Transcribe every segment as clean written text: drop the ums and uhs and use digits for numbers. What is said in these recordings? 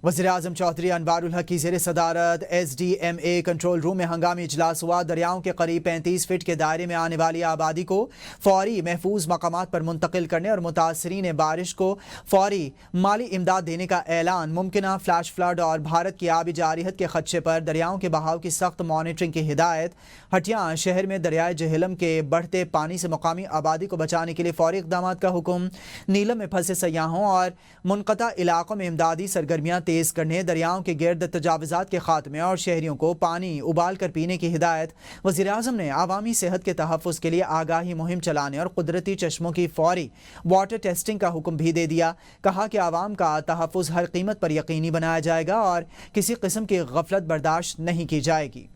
वज़ीर-ए-आज़म चौधरी अनवारुल हक की ज़ेर सदारत SDMA कंट्रोल रूम में हंगामी इजलास हुआ। दरियाओं के करीब 35 फीट के दायरे में आने वाली आबादी को फौरी महफूज मकामात पर मुंतकिल करने और मुतासरीन बारिश को फौरी माली इमदाद देने का ऐलान। मुमकिना फ्लैश फ्लड और भारत की आबी जारियत के खदशे पर दरियाओं के बहाव की सख्त मॉनिटरिंग की हिदायत। हटिया शहर में दरियाए जहलम के बढ़ते पानी से मुकामी आबादी को बचाने के लिए फौरी इक़दामात का हुक्म। नीलम में फंसे सयाहों और मुनक़ता इलाकों में इमदादी सरगर्मियाँ तेज करने, दरियाओं के गिर्द तजावुज़ात के खात्मे और शहरियों को पानी उबाल कर पीने की हिदायत। वज़ीर-ए-आज़म ने आवामी सेहत के तहफ़्फ़ुज़ के लिए आगाही मुहिम चलाने और कुदरती चश्मों की फौरी वाटर टेस्टिंग का हुक्म भी दे दिया। कहा कि आवाम का तहफ़्फ़ुज़ हर कीमत पर यकीनी बनाया जाएगा और किसी किस्म की गफलत बर्दाश्त नहीं की जाएगी।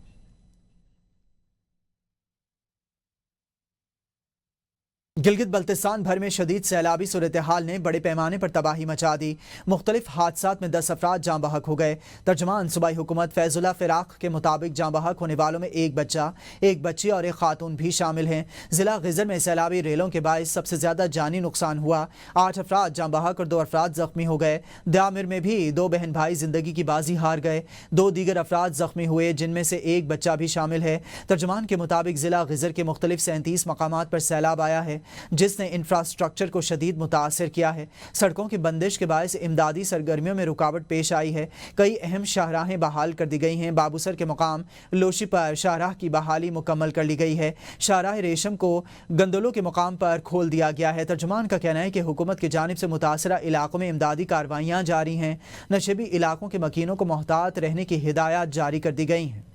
गिलगित बल्तिस्तान भर में शदीद सैलाबी सूरत हाल ने बड़े पैमाने पर तबाही मचा दी। मुख्तलिफ हादसात में 10 अफराद जाँ बहक हो गए। तर्जमान सूबाई हुकूमत फैजुल्ला फिराक के मुताबिक जाँ बहक होने वालों में एक बच्चा, एक बच्ची और एक खातून भी शामिल हैं। ज़िला गिज़र में सैलाबी रेलों के बायस सबसे ज़्यादा जानी नुकसान हुआ। 8 अफराद जाँ बहक और 2 अफराद ज़ख्मी हो गए। दामिर में भी 2 बहन भाई जिंदगी की बाजी हार गए। 2 दीगर अफराद ज़ख्मी हुए, जिनमें से एक बच्चा भी शामिल है। तर्जमान के मुताबिक ज़िला गिज़र के मुख्तलिफ 37 मकामात पर सैलाब आया है, जिसने इंफ्रास्ट्रक्चर को शदीद मुतासर किया है। सड़कों की बंदिश के बायस इमदादी सरगर्मियों में रुकावट पेश आई है। कई अहम शाहराहें बहाल कर दी गई हैं। बाबूसर के मुकाम लोशी पर शाहराह की बहाली मुकम्मल कर ली गई है। शाहराह रेशम को गंदलों के मुकाम पर खोल दिया गया है। तर्जुमान का कहना है कि हुकूमत की जानिब से मुतासरा इलाकों में इमदादी कार्रवाइयाँ जारी हैं। नशेबी इलाकों के मकीनों को मोहतात रहने की हिदायत जारी कर दी गई हैं।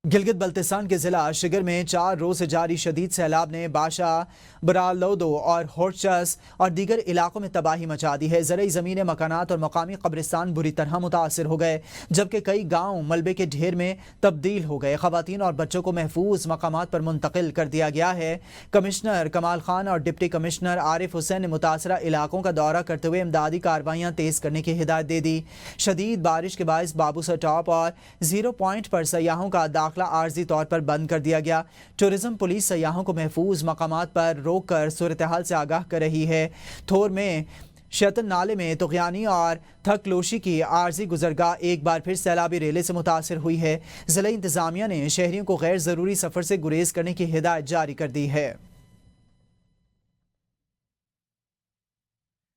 गिलगित बल्तिस्तान के ज़िला शिगर में 4 रोज़ से जारी शदीद सैलाब ने बाशा, बरालोदो और होर्चस और दीगर इलाकों में तबाही मचा दी है। ज़रई ज़मीनें, मकानात और मकामी कब्रिस्तान बुरी तरह मुतासर हो गए, जबकि कई गाँव मलबे के ढेर में तब्दील हो गए। ख़वातीन और बच्चों को महफूज मकामात पर मुंतकिल कर दिया गया है। कमिश्नर कमाल खान और डिप्टी कमिश्नर आरिफ हुसैन ने मुतासरा इलाकों का दौरा करते हुए इमदादी कार्रवाइयाँ तेज़ करने की हिदायत दे दी। शदीद बारिश के बायस बाबूसर टॉप और 0 पॉइंट पर सयाहों का दाखिला आर्जी तौर पर बंद कर दिया गया। टूरिज्म पुलिस सयाहों को महफूज मकामात पर रोक कर सूरत हाल से आगाह कर रही है। थोर में शैतन नाले में तुग़यानी और थकलोशी की आर्जी गुजरगाह एक बार फिर सैलाबी रेले से मुतासर हुई है। ज़िला इंतज़ामिया ने शहरियों को गैर ज़रूरी सफ़र से गुरेज करने की हिदायत जारी कर दी है।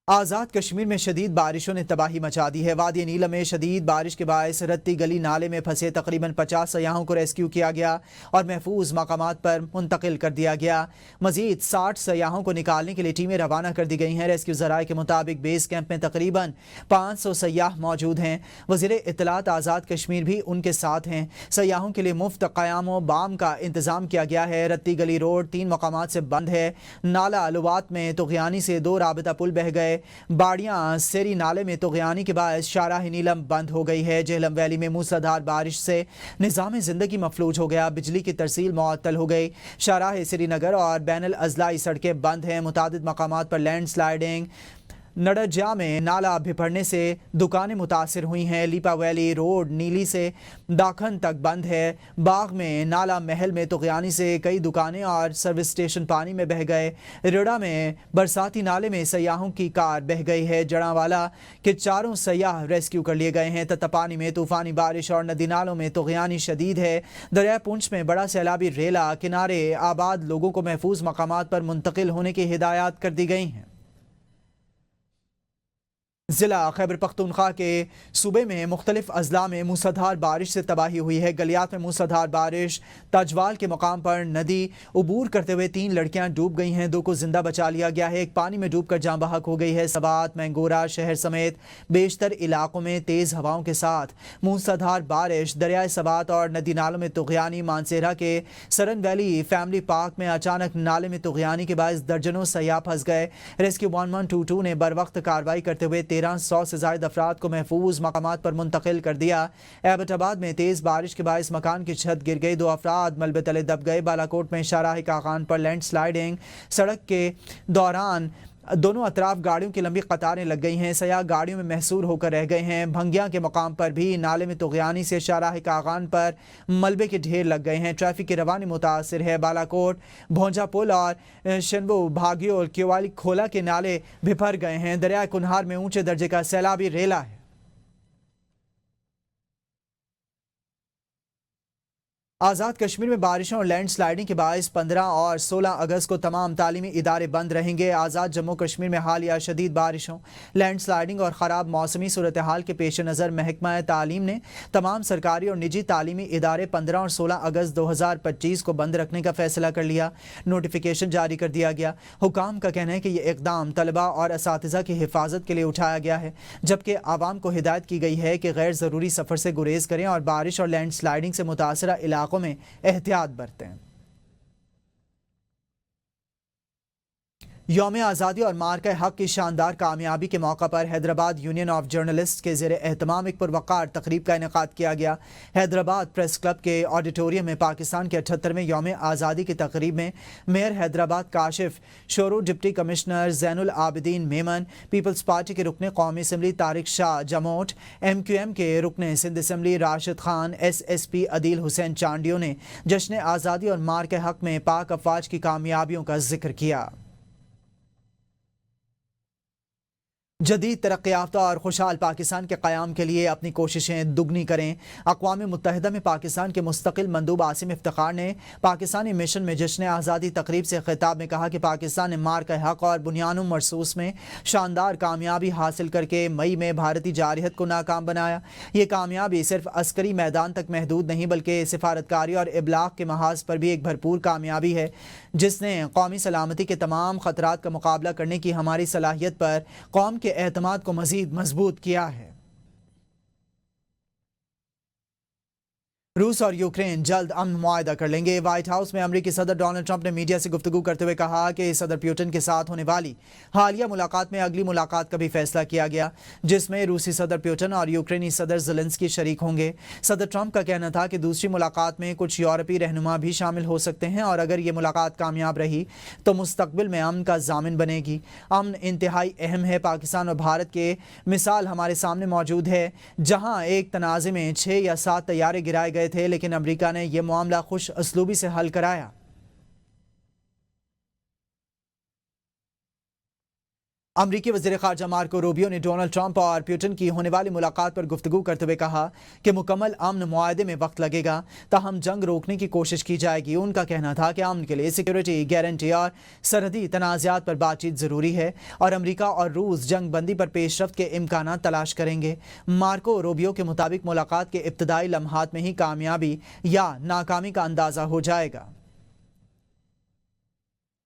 आज़ाद कश्मीर में शदीद बारिशों ने तबाही मचा दी है। वादी नीलम में शदीद बारिश के बायस रत्ती गली नाले में फंसे तकरीबन 50 सयाहों को रेस्क्यू किया गया और महफूज मकामात पर मुंतकिल कर दिया गया। मजीद 60 सयाहों को निकालने के लिए टीमें रवाना कर दी गई हैं। रेस्क्यू ज़राए के मुताबिक बेस कैंप में तकरीबन 500 सयाह मौजूद हैं। वज़ीर इत्तलात आज़ाद कश्मीर भी उनके साथ हैं। सयाहों के लिए मुफ्त क़याम बाम का इंतज़ाम किया गया है। रत्ती गली रोड 3 मकामात से बंद है। नाला लुवात में तुग़यानी से 2 राबिता पुल बह गए। बाड़ियां सेरी नाले में तुग़यानी के बाद शाहराह नीलम बंद हो गई है। जेहलम वैली में मूसलाधार बारिश से निज़ाम ज़िंदगी मफलूज हो गया। बिजली की तरसील मुअत्तल हो गई। शाहराह श्रीनगर और बैनुल अज़लाई सड़कें बंद हैं। मुतादिद मकामात पर लैंड स्लाइडिंग। नड़जा में नाला बिफरने से दुकानें मुतासिर हुई हैं। लीपा वैली रोड नीली से दाखन तक बंद है। बाग में नाला महल में तुग़यानी से कई दुकानें और सर्विस स्टेशन पानी में बह गए। रिड़ा में बरसाती नाले में सयाहों की कार बह गई है। जड़ावाला के 4 सयाह रेस्क्यू कर लिए गए हैं। तत्तापानी में तूफ़ानी बारिश और नदी नालों में तुग़यानी शदीद है। दरिया पुंछ में बड़ा सैलाबी रेला किनारे आबाद लोगों को महफूज मकामात पर मुंतकिल होने की हिदायत कर दी गई हैं। ज़िला खैबर पख्तूनख्वा के सूबे में मुख्तलिफ अजला में मूसलाधार बारिश से तबाही हुई है। गलियात में मूसलाधार बारिश। ताजवाल के मकाम पर नदी उबूर करते हुए 3 लड़कियां डूब गई हैं। 2 को जिंदा बचा लिया गया है। एक पानी में डूबकर जाँ बहक हो गई है। सबात मैंगोरा शहर समेत बेशतर इलाकों में तेज़ हवाओं के साथ मूसलाधार बारिश। दरियाए सबात और नदी नालों में तुग़यानी। मानसेरा के सरन वैली फैमिली पार्क में अचानक नाले में तुग़यानी के बायस दर्जनों सयाह फंस गए। रेस्क्यू 1122 ने बर वक्त कार्रवाई करते हुए 1300 से ज़ायद अफराद को महफूज मकामात पर मुंतकिल कर दिया। एबटाबाद में तेज़ बारिश के बायस मकान की छत गिर गई। 2 अफराद मलबे तले दब गए। बालाकोट में शाहराह कागान पर लैंड स्लाइडिंग। सड़क के दौरान دونوں اطراف گاڑیوں کی لمبی قطاریں لگ گئی ہیں، سیاح گاڑیوں میں محصور ہو کر رہ گئے ہیں۔ بھنگیاں کے مقام پر بھی نالے میں طغیانی سے شاہراہ کاغان پر ملبے کے ڈھیر لگ گئے ہیں۔ ٹریفک کی روانی متاثر ہے۔ بالاکوٹ، بھونجا پل اور شنبو بھاگیول کیوالی کھولا کے نالے بھی بھر گئے ہیں۔ دریائے کنہار میں اونچے درجے کا سیلابی ریلا ہے۔ آزاد کشمیر میں بارشوں اور لینڈ سلائیڈنگ کے باعث 15 اور 16 اگست کو تمام تعلیمی ادارے بند رہیں گے۔ آزاد جموں کشمیر میں حالیہ شدید بارشوں، لینڈ سلائیڈنگ اور خراب موسمی صورتحال کے پیش نظر محکمہ تعلیم نے تمام سرکاری اور نجی تعلیمی ادارے 15 اور 16 اگست 2025 کو بند رکھنے کا فیصلہ کر لیا۔ نوٹیفیکیشن جاری کر دیا گیا۔ حکام کا کہنا ہے کہ یہ اقدام طلباء اور اساتذہ کی حفاظت کے لیے اٹھایا گیا ہے، جبکہ عوام کو ہدایت کی گئی ہے کہ غیر ضروری سفر سے گریز کریں اور بارش اور لینڈ سلائیڈنگ سے متاثرہ علاقوں میں احتیاط برتیں۔ یوم آزادی اور مارکہ حق کی شاندار کامیابی کے موقع پر حیدرآباد یونین آف جرنلسٹ کے زیر اہتمام ایک پروقار تقریب کا انعقاد کیا گیا۔ حیدرآباد پریس کلب کے آڈیٹوریم میں پاکستان کے 78ویں یوم آزادی کی تقریب میں mayor Hyderabad Kashif Shoro, deputy commissioner زین العابدین میمن، پیپلز پارٹی کے رکن قومی اسمبلی طارق شاہ جموٹ، MQM کے رکن سندھ اسمبلی راشد خان، SSP عدیل حسین چانڈیو نے جشن آزادی اور مارکہ حق میں پاک افواج کی کامیابیوں کا ذکر کیا۔ جدید ترقی یافتہ اور خوشحال پاکستان کے قیام کے لیے اپنی کوششیں دگنی کریں۔ اقوام متحدہ میں پاکستان کے مستقل مندوب عاصم افتخار نے پاکستانی مشن میں جشن آزادی تقریب سے خطاب میں کہا کہ پاکستان نے مارکہ حق اور بنیان مرصوص میں شاندار کامیابی حاصل کر کے مئی میں بھارتی جارحیت کو ناکام بنایا۔ یہ کامیابی صرف عسکری میدان تک محدود نہیں بلکہ سفارتکاری اور ابلاغ کے محاذ پر بھی ایک بھرپور کامیابی ہے، جس نے قومی سلامتی کے تمام خطرات کا مقابلہ کرنے کی ہماری صلاحیت پر قوم کے اعتماد کو مزید مضبوط کیا ہے۔ روس اور یوکرین جلد امن معاہدہ کر لیں گے۔ وائٹ ہاؤس میں امریکی صدر ڈونلڈ ٹرمپ نے میڈیا سے گفتگو کرتے ہوئے کہا کہ صدر پیوٹن کے ساتھ ہونے والی حالیہ ملاقات میں اگلی ملاقات کا بھی فیصلہ کیا گیا، جس میں روسی صدر پیوٹن اور یوکرینی صدر زیلنسکی شریک ہوں گے۔ صدر ٹرمپ کا کہنا تھا کہ دوسری ملاقات میں کچھ یورپی رہنما بھی شامل ہو سکتے ہیں اور اگر یہ ملاقات کامیاب رہی تو مستقبل میں امن کا ضامن بنے گی۔ امن انتہائی اہم ہے۔ پاکستان اور بھارت کے مثال ہمارے سامنے موجود ہے، جہاں ایک تنازع میں 6 یا 7 طیارے گرائے گئے تھے، لیکن امریکہ نے یہ معاملہ خوش اسلوبی سے حل کرایا۔ امریکی وزیر خارجہ مارکو روبیو نے ڈونلڈ ٹرمپ اور پیوٹن کی ہونے والی ملاقات پر گفتگو کرتے ہوئے کہا کہ مکمل امن معاہدے میں وقت لگے گا، تاہم جنگ روکنے کی کوشش کی جائے گی۔ ان کا کہنا تھا کہ امن کے لیے سیکیورٹی گارنٹی اور سرحدی تنازعات پر بات چیت ضروری ہے اور امریکہ اور روس جنگ بندی پر پیش رفت کے امکانات تلاش کریں گے۔ مارکو روبیو کے مطابق ملاقات کے ابتدائی لمحات میں ہی کامیابی یا ناکامی کا اندازہ ہو جائے گا۔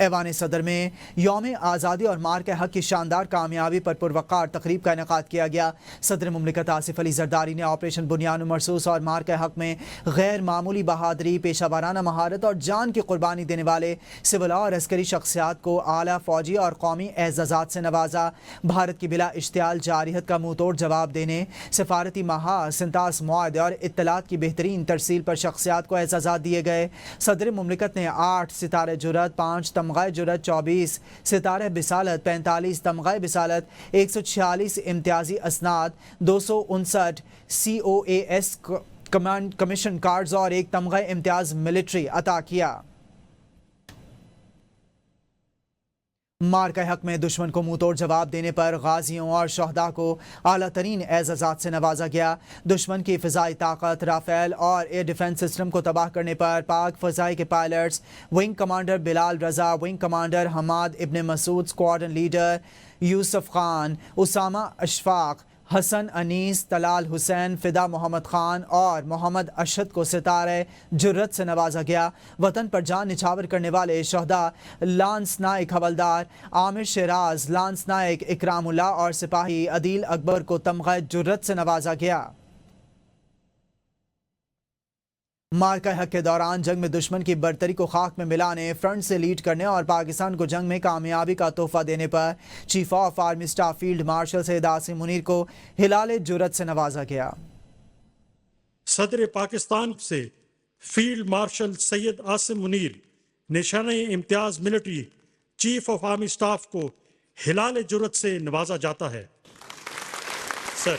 ایوان صدر میں یوم آزادی اور مارکہ حق کی شاندار کامیابی پر پروقار تقریب کا انعقاد کیا گیا۔ صدر مملکت آصف علی زرداری نے آپریشن بنیان مرصوص اور مارکہ حق میں غیر معمولی بہادری، پیشہ ورانہ مہارت اور جان کی قربانی دینے والے سول اور عسکری شخصیات کو اعلیٰ فوجی اور قومی اعزازات سے نوازا۔ بھارت کی بلا اشتعال جارحیت کا منہ توڑ جواب دینے، سفارتی محاذ، سنتاس معاہدے اور اطلاعات کی بہترین ترسیل پر شخصیات کو اعزازات دیے گئے۔ صدر مملکت نے 8 ستارہ جرأت، 5 تمغہ جرأت، 24 ستارہ بسالت، 45 تمغہ بسالت، 146 امتیازی اسناد، 259 COAS کمیشن کارڈز اور 1 تمغہ امتیاز ملٹری عطا کیا۔ مارکہ حق میں دشمن کو منہ توڑ جواب دینے پر غازیوں اور شہداء کو اعلیٰ ترین اعزازات سے نوازا گیا۔ دشمن کی فضائی طاقت، رافیل اور ایئر ڈیفنس سسٹم کو تباہ کرنے پر پاک فضائی کے پائلٹس، ونگ کمانڈر بلال رضا، ونگ کمانڈر حماد ابن مسعود، اسکواڈرن لیڈر یوسف خان، اسامہ اشفاق، حسن انیس، طلال حسین، فدا محمد خان اور محمد اشہد کو ستارہ جرأت سے نوازا گیا۔ وطن پر جان نچھاور کرنے والے شہداء لانس نائک حوالدار عامر شیراز، لانس نائک اکرام اللہ اور سپاہی عدیل اکبر کو تمغہ جرأت سے نوازا گیا۔ مارکہ حق کے دوران جنگ میں دشمن کی برتری کو خاک میں ملانے، فرنٹ سے لیڈ کرنے اور پاکستان کو جنگ میں کامیابی کا تحفہ دینے پر chief of army staff field marshal Syed Asim Munir کو ہلال جرأت سے نوازا گیا۔ صدر پاکستان سے فیلڈ مارشل سید عاصم منیر نشانہ امتیاز military chief of army staff کو हिलाल जुरत से नवाजा जाता है। सर,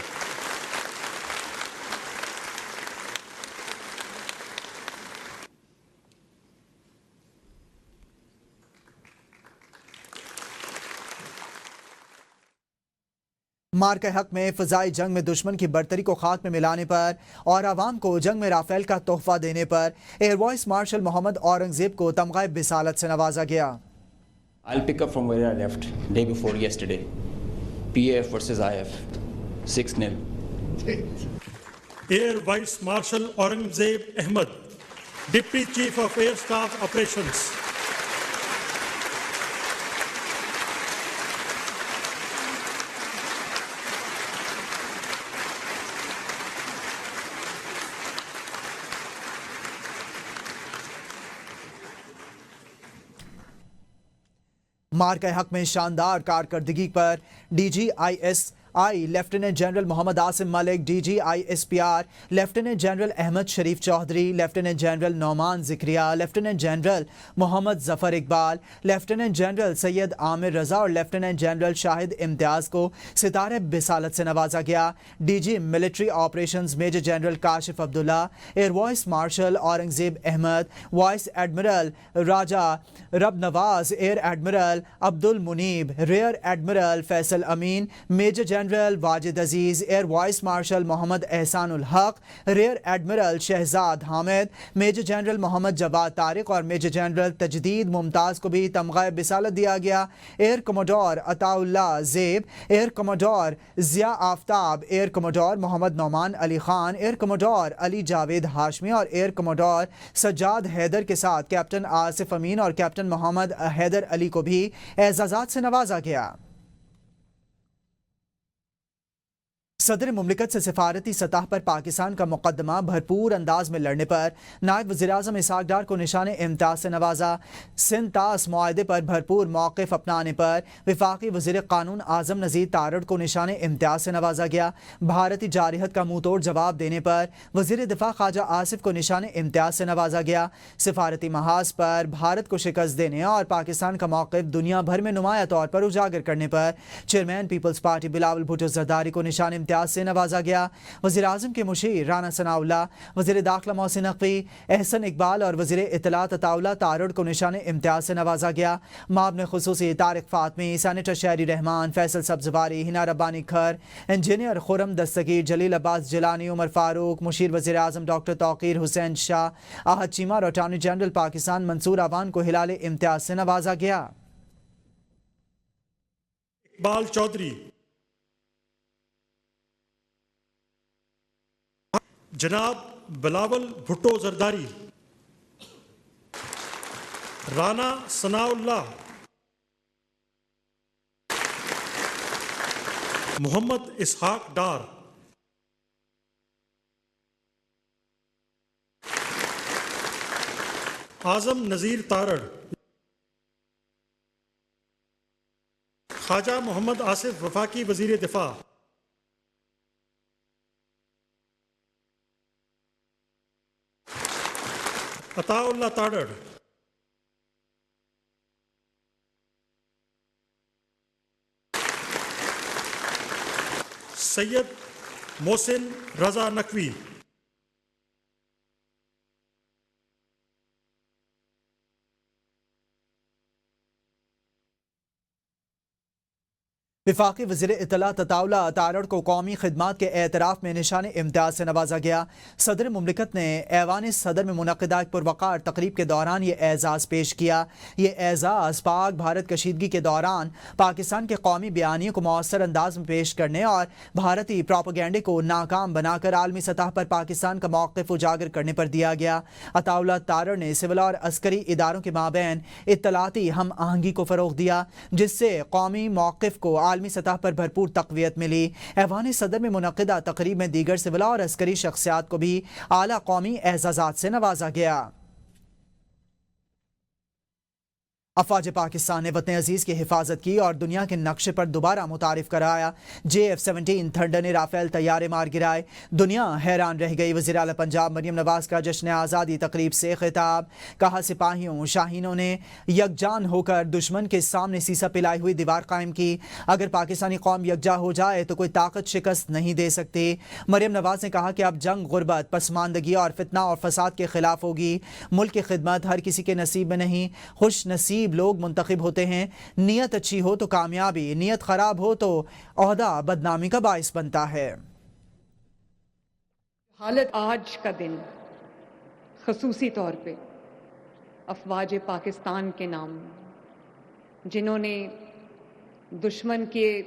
मार्के हक में फ़िज़ाई जंग में दुश्मन की बर्तरी को खाक में मिलाने पर और आवाम को जंग में राफेल का तोहफा देने पर air vice marshal Mohammad Aurangzeb को तमग़ा बिसालत से नवाजा गया। I'll pick up from where I left day before yesterday. PAF versus IF, 6-0. Air vice marshal Aurangzeb Ahmed, deputy chief of air staff operations. मार्के हक में शानदार कारकर्दगी पर DGISI lieutenant general Mohammad Asim Malik, DGISPR lieutenant general Ahmed Sharif Chaudhry, lieutenant general Nauman Zakaria, lieutenant general Mohammad Zafar Iqbal, lieutenant general Syed Aamir Raza और lieutenant general Shahid इम्तियाज़ को सितारे बिसालत से नवाजा गया। DG military operations major general Kashif Abdullah, air vice marshal Aurangzeb Ahmad, vice admiral Raja Rab Nawaz, air admiral Abdul Muneeb, rear admiral Faisal Amin, major general Wajid Aziz, air vice marshal Mohammad Ehsanul Haq, rear admiral Shahzad Hamid, major general Mohammad Jawad Tariq और major general तजदीद Mumtaz को भी तमग़ा बिसालत दिया गया। Air commodore Ataullah Zeb, air commodore Zia Aftab, air commodore Mohammad Noman Ali Khan, air commodore Ali Javed Hashmi और air commodore Sajjad Haider के साथ captain Asif अमीन और कैप्टन मोहम्मद हैदर अली को भी एजाज़ात से नवाजा गया। सदर मुमलिकत से सिफारती सतह पर पाकिस्तान का मुकदमा भरपूर अंदाज में लड़ने पर नायब वज़ीर-ए-आज़म इसहाक डार को निशान इम्तियाज़ से नवाजा। सिंतास मुआहदे पर भरपूर मौक़िफ़ अपनाने पर वफाकी वज़ीर क़ानून आज़म नज़ीर तारड़ को निशान इम्तियाज़ से नवाजा गया। भारतीय जारहत का मुँह तोड़ जवाब देने पर वज़ीर दिफ़ा ख्वाजा आसिफ को निशान इम्तियाज़ से नवाजा गया। सिफारती महाज पर भारत को शिकस्त देने और पाकिस्तान का मौक़िफ़ दुनिया भर में नुमाया तौर पर उजागर करने पर chairman Peoples Party Bilawal Bhutto Zardari को निशान इम्तियाज़ से नवाजा गया। वज़ीर आज़म के मुशीर राना सनाउल्लाह, वज़ीर दाखिला मोहसिन नक़वी, एहसन इकबाल और वज़ीर इत्तलात अताउल्लाह तारड़ को निशान इम्तियाज़ से नवाजा गया। मामले खुसूसी तारिक फ़ातमी, सेनेटर शहरी रहमान, फैसल सब्ज़वारी, हिना रब्बानी खर, इंजीनियर खुरम दस्तगीर, जलील अब्बास जिलानी, उमर फारूक, मुशीर वज़ीर आज़म डॉक्टर तौक़ीर हुसैन शाह, आहद चीमा और अटॉर्नी जनरल पाकिस्तान मंसूर अवान को हिलाल इम्तियाज़ से नवाजा गया। इकबाल चौधरी, जनाब बिलावल भुट्टो जरदारी, राना सनाउल्लाह, मोहम्मद इसहाक डार, आज़म नज़ीर तारड़, ख्वाजा मोहम्मद आसिफ वफाकी वज़ीर दिफा, अताउल्लाह तारड़, सैयद मोहसिन रजा नकवी, वफाकी वज़ीर इत्तलात अताउल्लाह तारड़ को कौमी खिदमात के एतराफ़ में निशान इम्तियाज़ से नवाजा गया। सदर मुमलिकत ने ऐवान सदर में मुनक़िदा एक पुरवक़ार तकरीब के दौरान ये एज़ाज़ पेश किया। ये एज़ाज़ पाक भारत कशीदगी के दौरान पाकिस्तान के कौमी बयानियों को मौसर अंदाज में पेश करने और भारतीय प्रोपेगेंडे को नाकाम बनाकर आलमी सतह पर पाकिस्तान का मौक़िफ़ उजागर करने पर दिया गया। अताउल्लाह तारड़ ने सिविल और अस्करी इदारों के माबैन इत्तलाती हम आहंगी को फ़रोग़ दिया, जिससे कौमी मौक़िफ़ को आलमी सतह पर भरपूर तक़वियत मिली। ऐवान सदर में मुनक़िदा तक़रीब में दीगर सिविल और अस्करी शख्सियात को भी आला कौमी एज़ाज़ात से नवाजा गया। افواج پاکستان نے وطن عزیز کی حفاظت کی اور دنیا کے نقشے پر دوبارہ متعارف کرایا۔ JF-17 تھنڈر نے رافیل طیارے مار گرائے، دنیا حیران رہ گئی۔ وزیر اعلیٰ پنجاب مریم نواز کا جشن آزادی تقریب سے خطاب، کہا سپاہیوں شاہینوں نے یکجان ہو کر دشمن کے سامنے سیسا پلائی ہوئی دیوار قائم کی، اگر پاکستانی قوم یکجا ہو جائے تو کوئی طاقت شکست نہیں دے سکتی۔ مریم نواز نے کہا کہ اب جنگ غربت، پسماندگی اور فتنہ اور فساد کے خلاف ہوگی۔ ملک کی خدمت ہر کسی کے نصیب میں نہیں، خوش نصیب لوگ منتخب ہوتے ہیں۔ نیت اچھی ہو تو کامیابی، نیت خراب ہو تو عہدہ بدنامی کا باعث بنتا ہے۔ حالت آج کا دن خصوصی طور پہ افواج پاکستان کے نام، جنہوں نے دشمن کے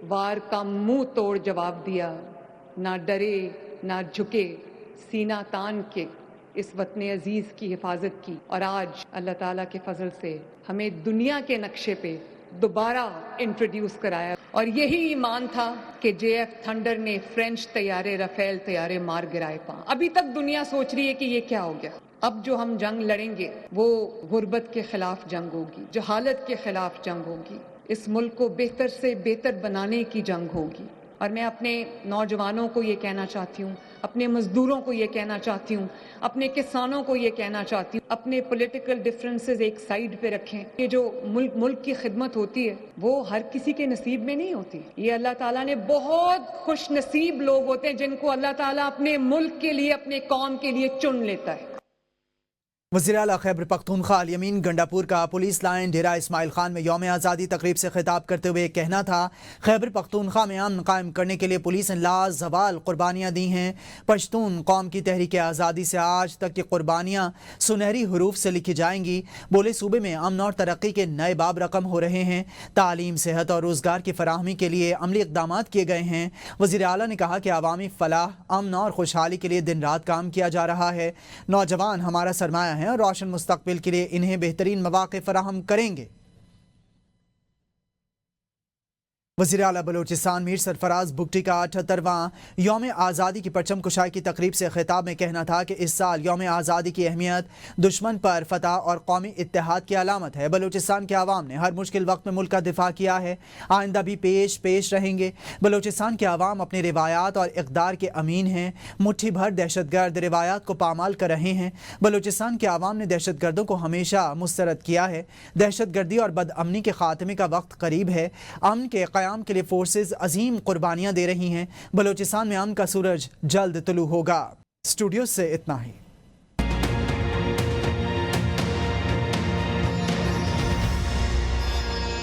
وار کا منہ توڑ جواب دیا، نہ ڈرے نہ جھکے، سینہ تان کے اس وطن عزیز کی حفاظت کی، اور آج اللہ تعالیٰ کے فضل سے ہمیں دنیا کے نقشے پہ دوبارہ انٹروڈیوس کرایا، اور یہی ایمان تھا کہ JF تھنڈر نے فرینچ طیارے، رافیل طیارے مار گرائے پاں۔ ابھی تک دنیا سوچ رہی ہے کہ یہ کیا ہو گیا۔ اب جو ہم جنگ لڑیں گے وہ غربت کے خلاف جنگ ہوگی، جہالت کے خلاف جنگ ہوگی، اس ملک کو بہتر سے بہتر بنانے کی جنگ ہوگی۔ اور میں اپنے نوجوانوں کو یہ کہنا چاہتی ہوں، اپنے مزدوروں کو یہ کہنا چاہتی ہوں، اپنے کسانوں کو یہ کہنا چاہتی ہوں، اپنے پولیٹیکل ڈفرینسز ایک سائیڈ پہ رکھیں۔ یہ جو ملک کی خدمت ہوتی ہے وہ ہر کسی کے نصیب میں نہیں ہوتی، یہ اللہ تعالیٰ نے بہت خوش نصیب لوگ ہوتے ہیں جن کو اللہ تعالیٰ اپنے ملک کے لیے، اپنے قوم کے لیے چن لیتا ہے۔ وزیر اعلیٰ خیبر پختونخوا الیمین گنڈاپور کا پولیس لائن ڈیرہ اسماعیل خان میں یوم آزادی تقریب سے خطاب کرتے ہوئے کہنا تھا، خیبر پختونخوا میں امن قائم کرنے کے لیے پولیس نے لازوال قربانیاں دی ہیں۔ پشتون قوم کی تحریک آزادی سے آج تک کی قربانیاں سنہری حروف سے لکھی جائیں گی۔ بولے صوبے میں امن اور ترقی کے نئے باب رقم ہو رہے ہیں، تعلیم، صحت اور روزگار کی فراہمی کے لیے عملی اقدامات کیے گئے ہیں۔ وزیر اعلیٰ نے کہا کہ عوامی فلاح، امن اور خوشحالی کے لیے دن رات کام کیا جا رہا ہے۔ نوجوان ہمارا سرمایہ ہیں اور روشن مستقبل کے لیے انہیں بہترین مواقع فراہم کریں گے۔ وزیر اعلیٰ بلوچستان میر سرفراز بگٹی کا 78واں یوم آزادی کی پرچم کشائی کی تقریب سے خطاب میں کہنا تھا کہ اس سال یوم آزادی کی اہمیت دشمن پر فتح اور قومی اتحاد کی علامت ہے۔ بلوچستان کے عوام نے ہر مشکل وقت میں ملک کا دفاع کیا ہے، آئندہ بھی پیش رہیں گے۔ بلوچستان کے عوام اپنی روایات اور اقدار کے امین ہیں، مٹھی بھر دہشت گرد روایات کو پامال کر رہے ہیں۔ بلوچستان کے عوام نے دہشت گردوں کو ہمیشہ مسترد کیا ہے۔ دہشت گردی اور بد امنی کے خاتمے کا وقت قریب ہے۔ امن کے قیام کے لیے فورسز عظیم قربانیاں دے رہی ہیں۔ بلوچستان میں امن کا سورج جلد طلوع ہوگا۔ اسٹوڈیو سے اتنا ہی۔